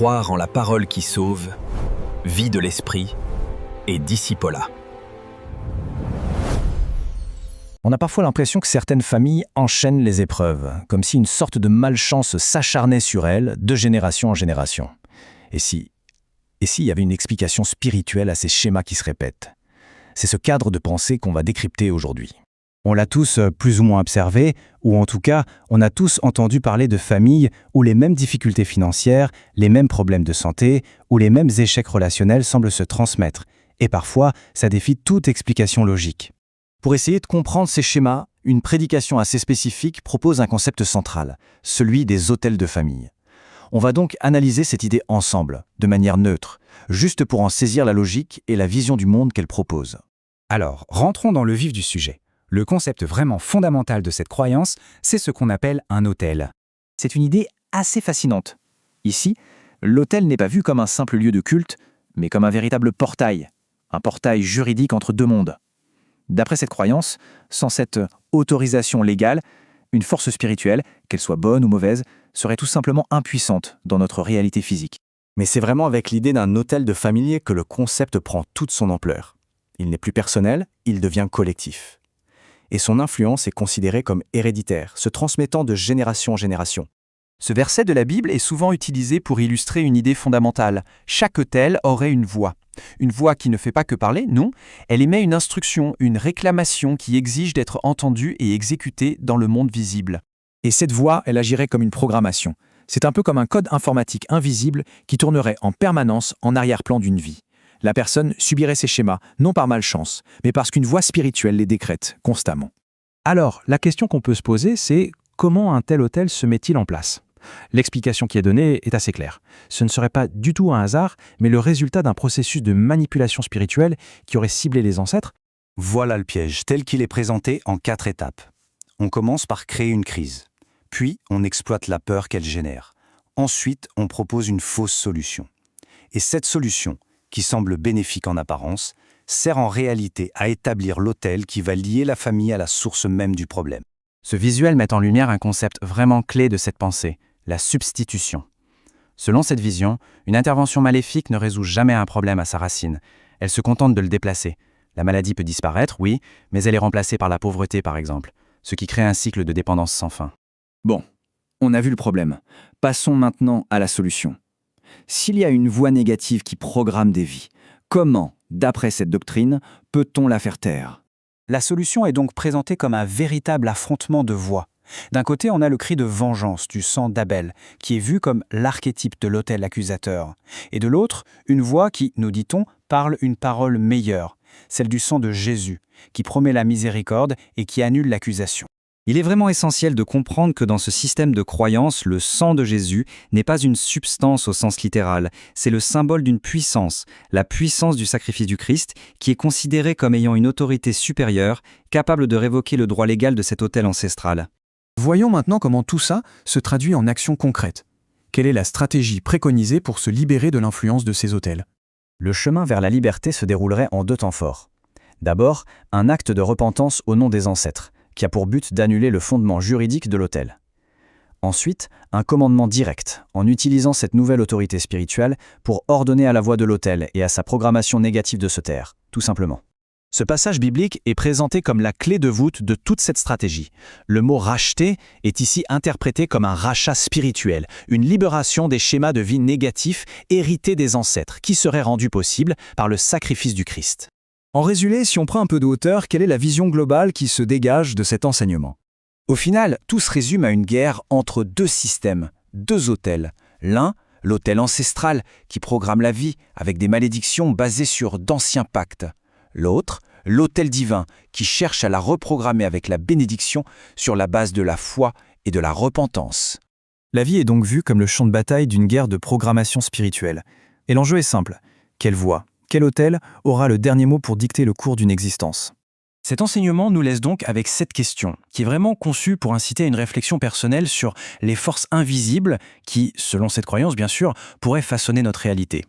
croire en la parole qui sauve, vie de l'esprit et discipolat. On a parfois l'impression que certaines familles enchaînent les épreuves, comme si une sorte de malchance s'acharnait sur elles de génération en génération. Et s'il y avait une explication spirituelle à ces schémas qui se répètent? C'est ce cadre de pensée qu'on va décrypter aujourd'hui. On l'a tous plus ou moins observé, ou en tout cas, on a tous entendu parler de familles où les mêmes difficultés financières, les mêmes problèmes de santé, ou les mêmes échecs relationnels semblent se transmettre. Et parfois, ça défie toute explication logique. Pour essayer de comprendre ces schémas, une prédication assez spécifique propose un concept central, celui des hôtels de famille. On va donc analyser cette idée ensemble, de manière neutre, juste pour en saisir la logique et la vision du monde qu'elle propose. Alors, rentrons dans le vif du sujet. Le concept vraiment fondamental de cette croyance, c'est ce qu'on appelle un hôtel. C'est une idée assez fascinante. Ici, l'hôtel n'est pas vu comme un simple lieu de culte, mais comme un véritable portail, un portail juridique entre deux mondes. D'après cette croyance, sans cette autorisation légale, une force spirituelle, qu'elle soit bonne ou mauvaise, serait tout simplement impuissante dans notre réalité physique. Mais c'est vraiment avec l'idée d'un hôtel de famille que le concept prend toute son ampleur. Il n'est plus personnel, il devient collectif. Et son influence est considérée comme héréditaire, se transmettant de génération en génération. Ce verset de la Bible est souvent utilisé pour illustrer une idée fondamentale. Chaque hôtel aurait une voix. Une voix qui ne fait pas que parler, non, elle émet une instruction, une réclamation qui exige d'être entendue et exécutée dans le monde visible. Et cette voix, elle agirait comme une programmation. C'est un peu comme un code informatique invisible qui tournerait en permanence en arrière-plan d'une vie. La personne subirait ces schémas, non par malchance, mais parce qu'une voix spirituelle les décrète constamment. Alors, la question qu'on peut se poser, c'est comment un tel hôtel se met-il en place ? L'explication qui est donnée est assez claire. Ce ne serait pas du tout un hasard, mais le résultat d'un processus de manipulation spirituelle qui aurait ciblé les ancêtres. Voilà le piège, tel qu'il est présenté en 4 étapes. On commence par créer une crise. Puis, on exploite la peur qu'elle génère. Ensuite, on propose une fausse solution. Et cette solution, qui semble bénéfique en apparence, sert en réalité à établir l'hôtel qui va lier la famille à la source même du problème. Ce visuel met en lumière un concept vraiment clé de cette pensée, la substitution. Selon cette vision, une intervention maléfique ne résout jamais un problème à sa racine. Elle se contente de le déplacer. La maladie peut disparaître, oui, mais elle est remplacée par la pauvreté, par exemple, ce qui crée un cycle de dépendance sans fin. Bon, on a vu le problème. Passons maintenant à la solution. S'il y a une voix négative qui programme des vies, comment, d'après cette doctrine, peut-on la faire taire ? La solution est donc présentée comme un véritable affrontement de voix. D'un côté, on a le cri de vengeance du sang d'Abel, qui est vu comme l'archétype de l'autel accusateur. Et de l'autre, une voix qui, nous dit-on, parle une parole meilleure, celle du sang de Jésus, qui promet la miséricorde et qui annule l'accusation. Il est vraiment essentiel de comprendre que dans ce système de croyance, le sang de Jésus n'est pas une substance au sens littéral, c'est le symbole d'une puissance, la puissance du sacrifice du Christ, qui est considérée comme ayant une autorité supérieure, capable de révoquer le droit légal de cet autel ancestral. Voyons maintenant comment tout ça se traduit en actions concrètes. Quelle est la stratégie préconisée pour se libérer de l'influence de ces hôtels ? Le chemin vers la liberté se déroulerait en 2 temps forts. D'abord, un acte de repentance au nom des ancêtres, qui a pour but d'annuler le fondement juridique de l'autel. Ensuite, un commandement direct, en utilisant cette nouvelle autorité spirituelle pour ordonner à la voix de l'autel et à sa programmation négative de se taire, tout simplement. Ce passage biblique est présenté comme la clé de voûte de toute cette stratégie. Le mot « racheter » est ici interprété comme un rachat spirituel, une libération des schémas de vie négatifs hérités des ancêtres, qui seraient rendus possibles par le sacrifice du Christ. En résumé, si on prend un peu de hauteur, quelle est la vision globale qui se dégage de cet enseignement ? Au final, tout se résume à une guerre entre 2 systèmes, 2 autels. L'un, l'autel ancestral, qui programme la vie avec des malédictions basées sur d'anciens pactes. L'autre, l'autel divin, qui cherche à la reprogrammer avec la bénédiction sur la base de la foi et de la repentance. La vie est donc vue comme le champ de bataille d'une guerre de programmation spirituelle. Et l'enjeu est simple. Quelle voie, quel autel aura le dernier mot pour dicter le cours d'une existence ? Cet enseignement nous laisse donc avec cette question, qui est vraiment conçue pour inciter à une réflexion personnelle sur les forces invisibles qui, selon cette croyance bien sûr, pourraient façonner notre réalité.